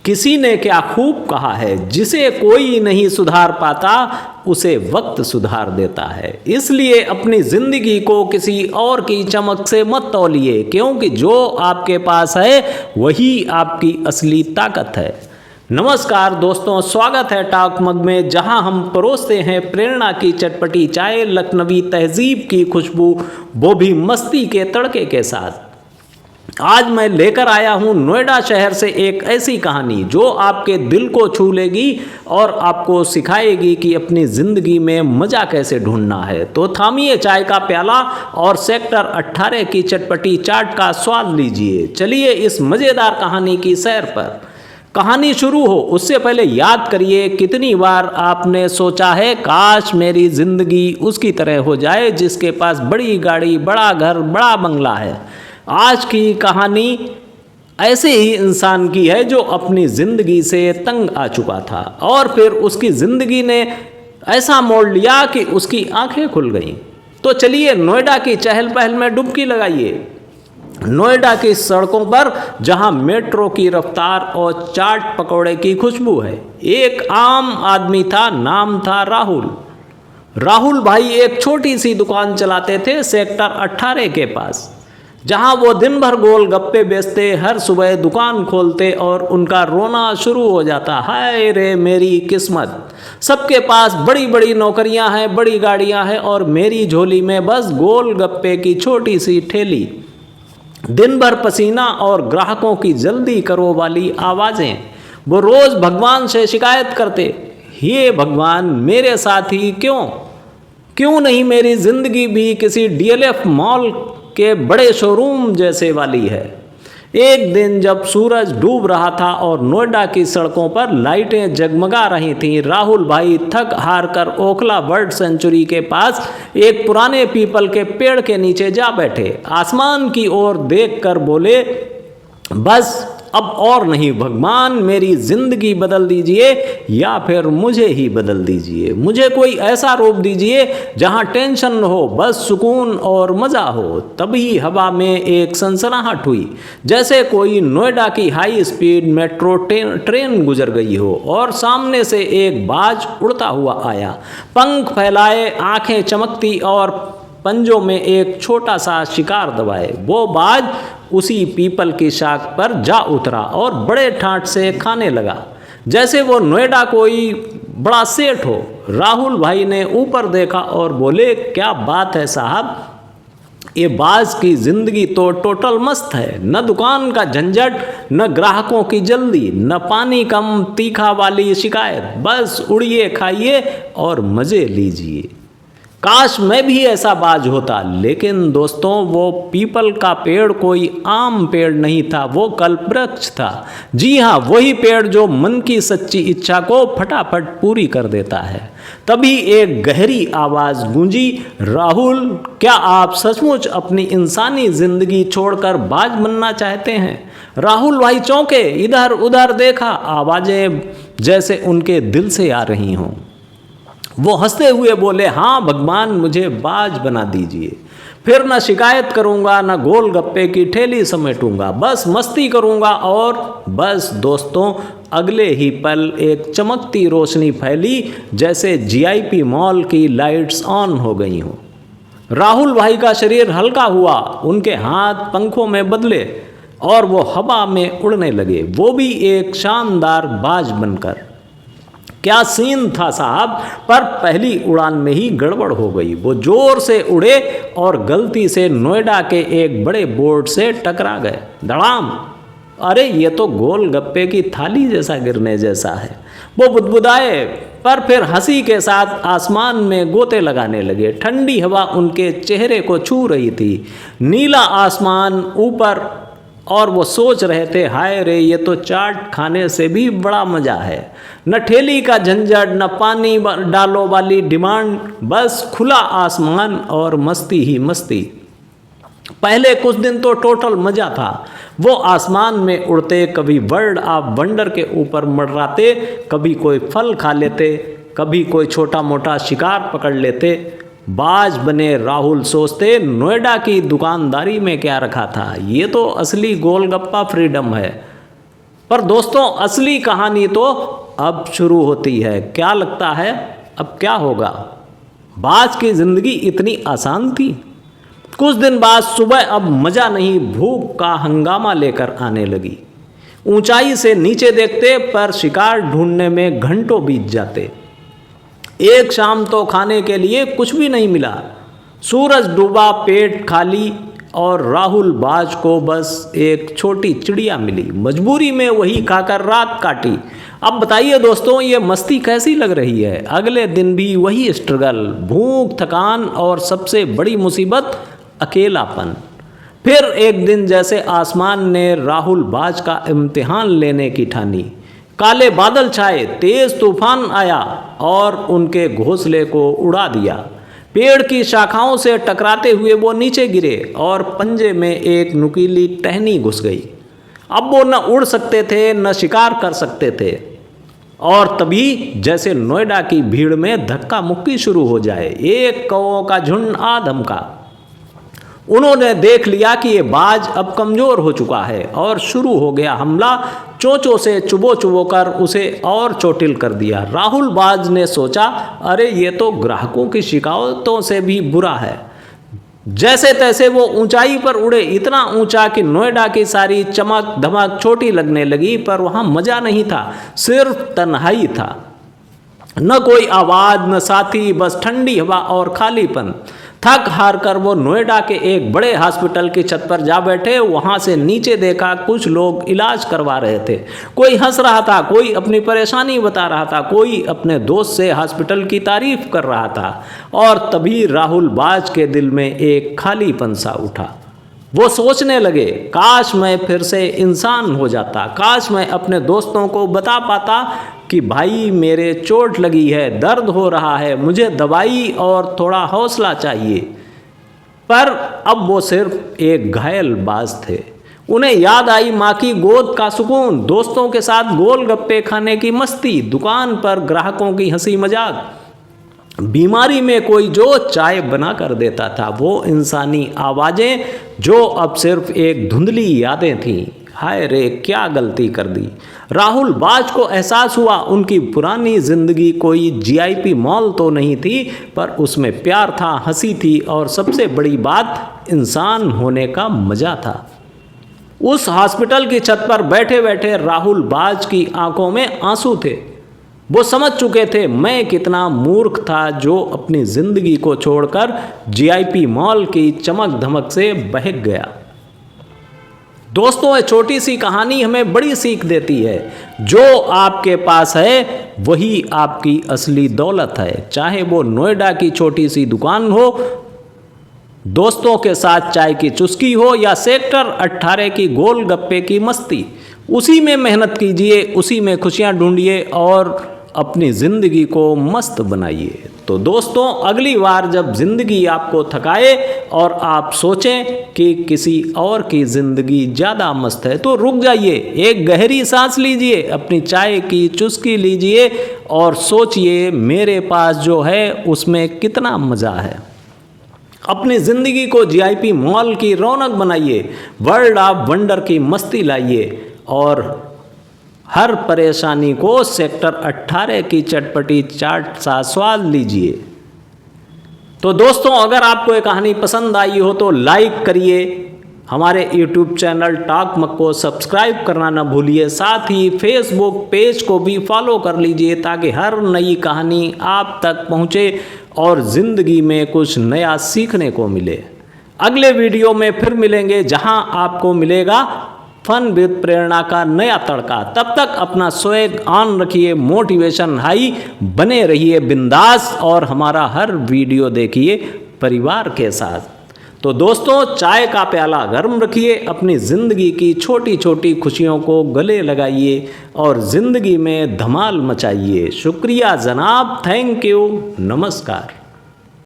किसी ने क्या खूब कहा है, जिसे कोई नहीं सुधार पाता उसे वक्त सुधार देता है। इसलिए अपनी जिंदगी को किसी और की चमक से मत तौलिए, क्योंकि जो आपके पास है वही आपकी असली ताकत है। नमस्कार दोस्तों, स्वागत है टॉक मग में, जहां हम परोसते हैं प्रेरणा की चटपटी चाय, लखनवी तहजीब की खुशबू, वो भी मस्ती के तड़के के साथ। आज मैं लेकर आया हूं नोएडा शहर से एक ऐसी कहानी जो आपके दिल को छू लेगी और आपको सिखाएगी कि अपनी ज़िंदगी में मज़ा कैसे ढूंढना है। तो थामिए चाय का प्याला और सेक्टर 18 की चटपटी चाट का स्वाद लीजिए। चलिए इस मज़ेदार कहानी की सैर पर। कहानी शुरू हो उससे पहले याद करिए, कितनी बार आपने सोचा है काश मेरी ज़िंदगी उसकी तरह हो जाए जिसके पास बड़ी गाड़ी, बड़ा घर, बड़ा बंगला है। आज की कहानी ऐसे ही इंसान की है जो अपनी ज़िंदगी से तंग आ चुका था और फिर उसकी ज़िंदगी ने ऐसा मोड़ लिया कि उसकी आंखें खुल गईं। तो चलिए नोएडा की चहल पहल में डुबकी लगाइए। नोएडा की सड़कों पर जहां मेट्रो की रफ्तार और चाट पकौड़े की खुशबू है, एक आम आदमी था, नाम था राहुल। राहुल भाई एक छोटी सी दुकान चलाते थे सेक्टर 18 के पास, जहां वो दिन भर गोल गप्पे बेचते, हर सुबह दुकान खोलते और उनका रोना शुरू हो जाता, हाय रे मेरी किस्मत, सबके पास बड़ी बड़ी नौकरियां हैं, बड़ी गाड़ियां हैं और मेरी झोली में बस गोल गप्पे की छोटी सी ठेली। दिन भर पसीना और ग्राहकों की जल्दी करो वाली आवाज़ें। वो रोज़ भगवान से शिकायत करते, हे भगवान मेरे साथ ही क्यों नहीं मेरी ज़िंदगी भी किसी डीएलएफ मॉल के बड़े शोरूम जैसे वाली है। एक दिन जब सूरज डूब रहा था और नोएडा की सड़कों पर लाइटें जगमगा रही थीं, राहुल भाई थक हार कर ओखला बर्ड सेंचुरी के पास एक पुराने पीपल के पेड़ के नीचे जा बैठे। आसमान की ओर देखकर बोले, बस अब और नहीं भगवान, मेरी ज़िंदगी बदल दीजिए या फिर मुझे ही बदल दीजिए। मुझे कोई ऐसा रूप दीजिए जहां टेंशन न हो, बस सुकून और मज़ा हो। तभी हवा में एक सनसनाहट हुई, जैसे कोई नोएडा की हाई स्पीड मेट्रो ट्रेन गुजर गई हो और सामने से एक बाज उड़ता हुआ आया, पंख फैलाए, आंखें चमकती और पंजों में एक छोटा सा शिकार दबाए। वो बाज उसी पीपल की शाख पर जा उतरा और बड़े ठाट से खाने लगा, जैसे वो नोएडा कोई बड़ा सेठ हो। राहुल भाई ने ऊपर देखा और बोले, क्या बात है साहब, ये बाज की ज़िंदगी तो टोटल मस्त है। न दुकान का झंझट, न ग्राहकों की जल्दी, न पानी कम तीखा वाली शिकायत, बस उड़िए, खाइए और मज़े लीजिए। काश मैं भी ऐसा बाज होता। लेकिन दोस्तों, वो पीपल का पेड़ कोई आम पेड़ नहीं था, वो कल्पवृक्ष था। जी हाँ, वही पेड़ जो मन की सच्ची इच्छा को फटाफट पूरी कर देता है। तभी एक गहरी आवाज़ गूंजी, राहुल, क्या आप सचमुच अपनी इंसानी जिंदगी छोड़कर बाज बनना चाहते हैं? राहुल भाई चौंके, इधर उधर देखा, आवाज़ें जैसे उनके दिल से आ रही हों। वो हंसते हुए बोले, हाँ भगवान, मुझे बाज बना दीजिए। फिर न शिकायत करूँगा, न गोल गप्पे की ठेली समेटूंगा, बस मस्ती करूँगा। और बस दोस्तों, अगले ही पल एक चमकती रोशनी फैली, जैसे जीआईपी मॉल की लाइट्स ऑन हो गई हों। राहुल भाई का शरीर हल्का हुआ, उनके हाथ पंखों में बदले और वो हवा में उड़ने लगे, वो भी एक शानदार बाज बनकर। क्या सीन था साहब, पर पहली उड़ान में ही गड़बड़ हो गई। वो जोर से उड़े और गलती से नोएडा के एक बड़े बोर्ड से टकरा गए। धड़ाम! अरे ये तो गोल गप्पे की थाली जैसा गिरने जैसा है। वो बुदबुदाए, पर फिर हंसी के साथ आसमान में गोते लगाने लगे। ठंडी हवा उनके चेहरे को छू रही थी, नीला आसमान ऊपर, और वो सोच रहे थे, हाय रे, ये तो चाट खाने से भी बड़ा मज़ा है। न ठेली का झंझट, न पानी डालो वाली डिमांड, बस खुला आसमान और मस्ती ही मस्ती। पहले कुछ दिन तो टोटल मज़ा था। वो आसमान में उड़ते, कभी वर्ल्ड ऑफ वंडर के ऊपर मंडराते, कभी कोई फल खा लेते, कभी कोई छोटा मोटा शिकार पकड़ लेते। बाज बने राहुल सोचते, नोएडा की दुकानदारी में क्या रखा था, ये तो असली गोलगप्पा फ्रीडम है। पर दोस्तों असली कहानी तो अब शुरू होती है। क्या लगता है अब क्या होगा? बाज की जिंदगी इतनी आसान थी? कुछ दिन बाद सुबह अब मजा नहीं, भूख का हंगामा लेकर आने लगी। ऊंचाई से नीचे देखते पर शिकार ढूंढने में घंटों बीत जाते। एक शाम तो खाने के लिए कुछ भी नहीं मिला। सूरज डूबा, पेट खाली और राहुल बाज को बस एक छोटी चिड़िया मिली। मजबूरी में वही खाकर रात काटी। अब बताइए दोस्तों, ये मस्ती कैसी लग रही है? अगले दिन भी वही स्ट्रगल, भूख, थकान और सबसे बड़ी मुसीबत अकेलापन। फिर एक दिन जैसे आसमान ने राहुल बाज का इम्तिहान लेने की ठानी। काले बादल छाए, तेज तूफान आया और उनके घोंसले को उड़ा दिया। पेड़ की शाखाओं से टकराते हुए वो नीचे गिरे और पंजे में एक नुकीली टहनी घुस गई। अब वो न उड़ सकते थे न शिकार कर सकते थे। और तभी जैसे नोएडा की भीड़ में धक्का मुक्की शुरू हो जाए। एक कौओं का झुंड आ धमका। उन्होंने देख लिया कि ये बाज अब कमज़ोर हो चुका है और शुरू हो गया हमला। चोंचों से चुबो चुबो कर उसे और चोटिल कर दिया। राहुल बाज ने सोचा, अरे ये तो ग्राहकों की शिकायतों से भी बुरा है। जैसे तैसे वो ऊंचाई पर उड़े, इतना ऊंचा कि नोएडा की सारी चमक धमक छोटी लगने लगी। पर वहाँ मज़ा नहीं था, सिर्फ तन्हाई था। न कोई आवाज़, न साथी, बस ठंडी हवा और खालीपन। थक हार कर वो नोएडा के एक बड़े हॉस्पिटल की छत पर जा बैठे। वहाँ से नीचे देखा, कुछ लोग इलाज करवा रहे थे। कोई हंस रहा था, कोई अपनी परेशानी बता रहा था, कोई अपने दोस्त से हॉस्पिटल की तारीफ कर रहा था। और तभी राहुल बाज के दिल में एक खालीपन सा उठा। वो सोचने लगे, काश मैं फिर से इंसान हो जाता। काश मैं अपने दोस्तों को बता पाता कि भाई मेरे चोट लगी है, दर्द हो रहा है, मुझे दवाई और थोड़ा हौसला चाहिए। पर अब वो सिर्फ एक घायल बाज थे। उन्हें याद आई माँ की गोद का सुकून, दोस्तों के साथ गोलगप्पे खाने की मस्ती, दुकान पर ग्राहकों की हंसी मजाक, बीमारी में कोई जो चाय बना कर देता था। वो इंसानी आवाज़ें जो अब सिर्फ एक धुंधली यादें थीं। हाय रे, क्या गलती कर दी। राहुल बाज को एहसास हुआ उनकी पुरानी जिंदगी कोई जीआईपी मॉल तो नहीं थी, पर उसमें प्यार था, हंसी थी और सबसे बड़ी बात इंसान होने का मज़ा था। उस हॉस्पिटल की छत पर बैठे बैठे राहुल बाज की आंखों में आंसू थे। वो समझ चुके थे मैं कितना मूर्ख था जो अपनी जिंदगी को छोड़कर जीआईपी मॉल की चमक धमक से बहक गया। दोस्तों, ये छोटी सी कहानी हमें बड़ी सीख देती है। जो आपके पास है वही आपकी असली दौलत है। चाहे वो नोएडा की छोटी सी दुकान हो, दोस्तों के साथ चाय की चुस्की हो या सेक्टर 18 की गोलगप्पे की मस्ती, उसी में मेहनत कीजिए, उसी में खुशियां ढूंढिए और अपनी ज़िंदगी को मस्त बनाइए। तो दोस्तों, अगली बार जब ज़िंदगी आपको थकाए और आप सोचें कि किसी और की ज़िंदगी ज़्यादा मस्त है, तो रुक जाइए, एक गहरी सांस लीजिए, अपनी चाय की चुस्की लीजिए और सोचिए मेरे पास जो है उसमें कितना मज़ा है। अपनी ज़िंदगी को जीआईपी मॉल की रौनक बनाइए, वर्ल्ड ऑफ वंडर की मस्ती लाइए और हर परेशानी को सेक्टर 18 की चटपटी चाट सा स्वाद लीजिए। तो दोस्तों, अगर आपको ये कहानी पसंद आई हो तो लाइक करिए, हमारे यूट्यूब चैनल टॉक मक को सब्सक्राइब करना ना भूलिए, साथ ही फेसबुक पेज को भी फॉलो कर लीजिए ताकि हर नई कहानी आप तक पहुँचे और ज़िंदगी में कुछ नया सीखने को मिले। अगले वीडियो में फिर मिलेंगे जहां आपको मिलेगा फन विद प्रेरणा का नया तड़का। तब तक अपना स्वैग ऑन रखिए, मोटिवेशन हाई, बने रहिए बिंदास और हमारा हर वीडियो देखिए परिवार के साथ। तो दोस्तों, चाय का प्याला गर्म रखिए, अपनी ज़िंदगी की छोटी छोटी खुशियों को गले लगाइए और ज़िंदगी में धमाल मचाइए। शुक्रिया जनाब, थैंक यू, नमस्कार।